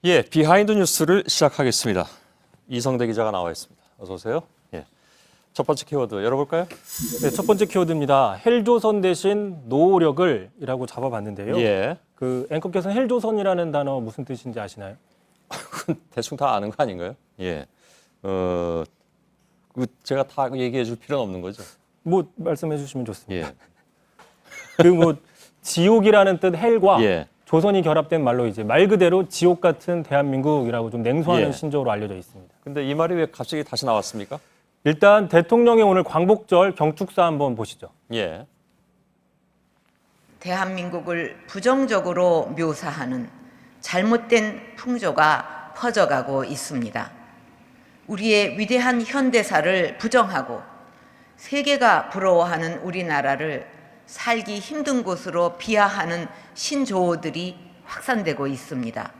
예, 비하인드 뉴스를 시작하겠습니다. 이성대 기자가 나와 있습니다. 어서 오세요. 예. 첫 번째 키워드 열어볼까요? 네, 첫 번째 키워드입니다. 헬조선 대신 노력을이라고 잡아봤는데요. 예. 그 앵커께서는 헬조선이라는 단어 무슨 뜻인지 아시나요? 대충 다 아는 거 아닌가요? 예. 제가 다 얘기해 줄 필요는 없는 거죠. 뭐 말씀해 주시면 좋습니다. 예. 그 뭐 지옥이라는 뜻 헬과 예. 조선이 결합된 말로 이제 말 그대로 지옥 같은 대한민국이라고 좀 냉소하는 예. 신조어로 알려져 있습니다. 근데 이 말이 왜 갑자기 다시 나왔습니까? 일단 대통령이 오늘 광복절 경축사 한번 보시죠. 예. 대한민국을 부정적으로 묘사하는 잘못된 풍조가 퍼져가고 있습니다. 우리의 위대한 현대사를 부정하고 세계가 부러워하는 우리나라를 살기 힘든 곳으로 비하하는 신조어들이 확산되고 있습니다.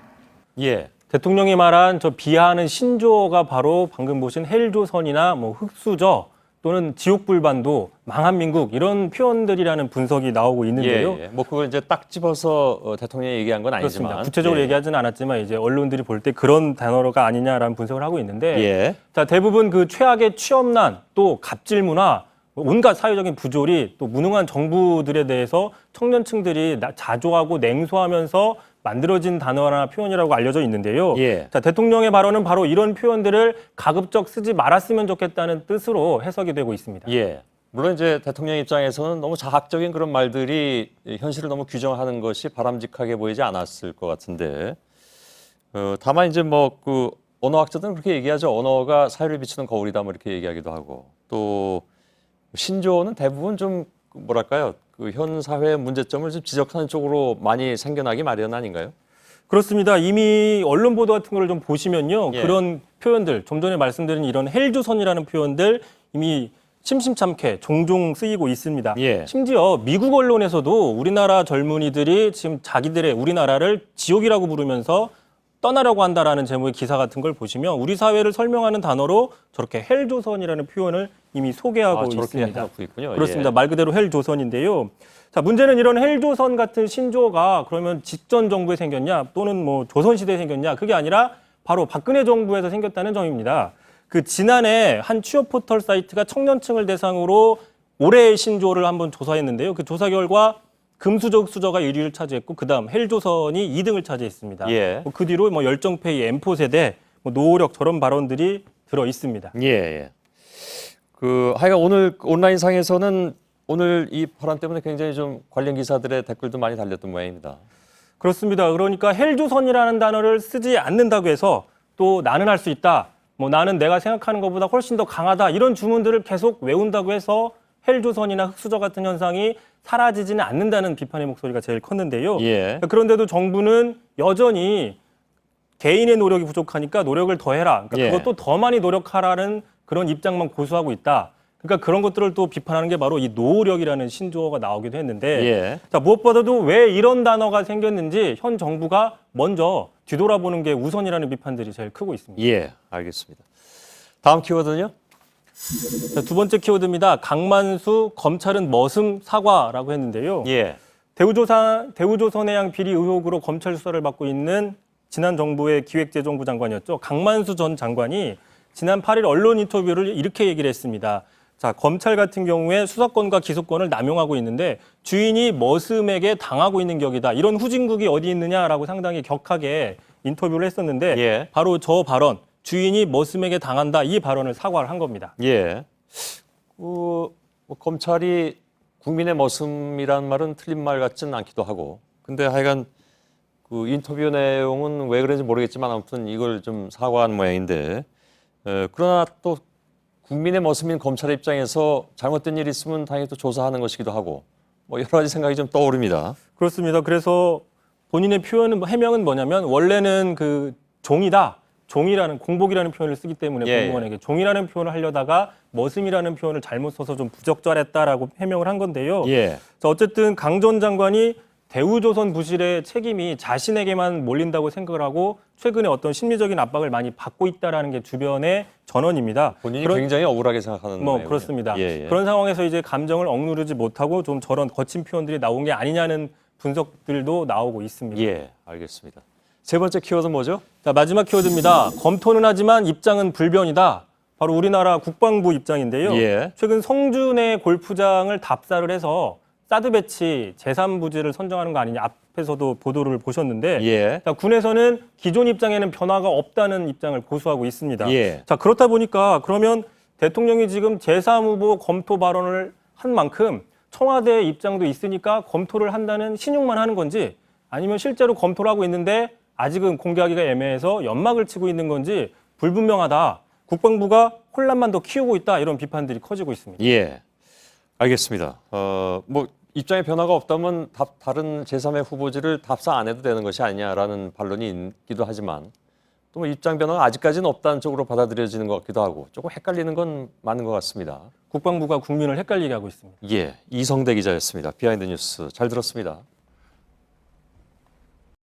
예. 대통령이 말한 저 비하하는 신조어가 바로 방금 보신 헬조선이나 뭐 흑수저 또는 지옥불반도 망한 민국 이런 표현들이라는 분석이 나오고 있는데요. 예. 뭐 그걸 이제 딱 집어서 대통령이 얘기한 건 아니지만 그렇습니다. 구체적으로 예. 얘기하지는 않았지만 이제 언론들이 볼 때 그런 단어가 아니냐라는 분석을 하고 있는데 예. 자, 대부분 그 최악의 취업난 또 갑질 문화 온갖 사회적인 부조리 또 무능한 정부들에 대해서 청년층들이 자조하고 냉소하면서 만들어진 단어나 표현이라고 알려져 있는데요. 예. 자, 대통령의 발언은 바로 이런 표현들을 가급적 쓰지 말았으면 좋겠다는 뜻으로 해석이 되고 있습니다. 예. 물론 이제 대통령 입장에서는 너무 자학적인 그런 말들이 현실을 너무 규정하는 것이 바람직하게 보이지 않았을 것 같은데 다만 이제 뭐 그 언어학자들은 그렇게 얘기하죠. 언어가 사회를 비추는 거울이다 뭐 이렇게 얘기하기도 하고 또 신조어는 대부분 좀 뭐랄까요? 그 현 사회의 문제점을 좀 지적하는 쪽으로 많이 생겨나기 마련 아닌가요? 그렇습니다. 이미 언론 보도 같은 걸 좀 보시면요. 예. 그런 표현들, 좀 전에 말씀드린 이런 헬조선이라는 표현들 이미 심심찮게 종종 쓰이고 있습니다. 예. 심지어 미국 언론에서도 우리나라 젊은이들이 지금 자기들의 우리나라를 지옥이라고 부르면서 떠나려고 한다라는 제목의 기사 같은 걸 보시면 우리 사회를 설명하는 단어로 저렇게 헬조선이라는 표현을 이미 소개하고 저렇게 있습니다. 해놓고 있군요. 그렇습니다. 예. 말 그대로 헬조선인데요. 자, 문제는 이런 헬조선 같은 신조어가 그러면 직전 정부에 생겼냐 또는 뭐 조선시대에 생겼냐 그게 아니라 바로 박근혜 정부에서 생겼다는 점입니다. 그 지난해 한 취업 포털 사이트가 청년층을 대상으로 올해의 신조어를 한번 조사했는데요. 그 조사 결과 금수저 수저가 1위를 차지했고 그다음 헬조선이 2등을 차지했습니다. 예. 그 뒤로 뭐 열정페이, M4 세대, 뭐 노력 저런 발언들이 들어 있습니다. 예. 예. 그 하여간 오늘 온라인 상에서는 오늘 이 발언 때문에 굉장히 좀 관련 기사들의 댓글도 많이 달렸던 모양입니다. 그렇습니다. 그러니까 헬조선이라는 단어를 쓰지 않는다고 해서 또 나는 할 수 있다. 뭐 나는 내가 생각하는 것보다 훨씬 더 강하다. 이런 주문들을 계속 외운다고 해서 헬조선이나 흑수저 같은 현상이 사라지지는 않는다는 비판의 목소리가 제일 컸는데요. 예. 그런데도 정부는 여전히 개인의 노력이 부족하니까 노력을 더 해라. 그러니까 예. 그것도 더 많이 노력하라는 그런 입장만 고수하고 있다. 그러니까 그런 것들을 또 비판하는 게 바로 이 노력이라는 신조어가 나오기도 했는데 예. 자, 무엇보다도 왜 이런 단어가 생겼는지 현 정부가 먼저 뒤돌아보는 게 우선이라는 비판들이 제일 크고 있습니다. 예. 알겠습니다. 다음 키워드는요? 자, 두 번째 키워드입니다. 강만수 검찰은 머슴 사과라고 했는데요. 예. 대우조선해양 비리 의혹으로 검찰 수사를 받고 있는 지난 정부의 기획재정부 장관이었죠. 강만수 전 장관이 지난 8일 언론 인터뷰를 이렇게 얘기를 했습니다. 자, 검찰 같은 경우에 수사권과 기소권을 남용하고 있는데 주인이 머슴에게 당하고 있는 격이다. 이런 후진국이 어디 있느냐라고 상당히 격하게 인터뷰를 했었는데 예. 바로 저 발언, 주인이 머슴에게 당한다. 이 발언을 사과를 한 겁니다. 예. 뭐 검찰이 국민의 머슴이라는 말은 틀린 말 같지는 않기도 하고. 근데 하여간 그 인터뷰 내용은 왜 그런지 모르겠지만 아무튼 이걸 좀 사과한 모양인데 그러나 또 국민의 머슴인 검찰의 입장에서 잘못된 일이 있으면 당연히 또 조사하는 것이기도 하고 뭐 여러 가지 생각이 좀 떠오릅니다. 그렇습니다. 그래서 본인의 해명은 뭐냐면 원래는 그 종이다. 종이라는 공복이라는 표현을 쓰기 때문에 예, 공무원에게 종이라는 표현을 하려다가 머슴이라는 표현을 잘못 써서 좀 부적절했다라고 해명을 한 건데요. 예. 자, 어쨌든 강 전 장관이 대우조선 부실의 책임이 자신에게만 몰린다고 생각을 하고 최근에 어떤 심리적인 압박을 많이 받고 있다라는 게 주변의 전언입니다. 본인이 굉장히 억울하게 생각하는 뭐 거예요. 그렇습니다. 예, 예. 그런 상황에서 이제 감정을 억누르지 못하고 좀 저런 거친 표현들이 나온 게 아니냐는 분석들도 나오고 있습니다. 예, 알겠습니다. 세 번째 키워드 뭐죠? 자, 마지막 키워드입니다. 검토는 하지만 입장은 불변이다. 바로 우리나라 국방부 입장인데요. 예. 최근 성준의 골프장을 답사를 해서 사드 배치 제3부지를 선정하는 거 아니냐 앞에서도 보도를 보셨는데 예. 자, 군에서는 기존 입장에는 변화가 없다는 입장을 고수하고 있습니다. 예. 자, 그렇다 보니까 그러면 대통령이 지금 제3후보 검토 발언을 한 만큼 청와대 입장도 있으니까 검토를 한다는 신용만 하는 건지 아니면 실제로 검토를 하고 있는데 아직은 공개하기가 애매해서 연막을 치고 있는 건지 불분명하다. 국방부가 혼란만 더 키우고 있다. 이런 비판들이 커지고 있습니다. 예. 알겠습니다. 뭐 입장의 변화가 없다면 다른 제3의 후보지를 답사 안 해도 되는 것이 아니냐라는 반론이 있기도 하지만 또 뭐 입장 변화가 아직까지는 없다는 쪽으로 받아들여지는 것 같기도 하고 조금 헷갈리는 건 맞는 것 같습니다. 국방부가 국민을 헷갈리게 하고 있습니다. 예. 이성대 기자였습니다. 비하인드 뉴스 잘 들었습니다.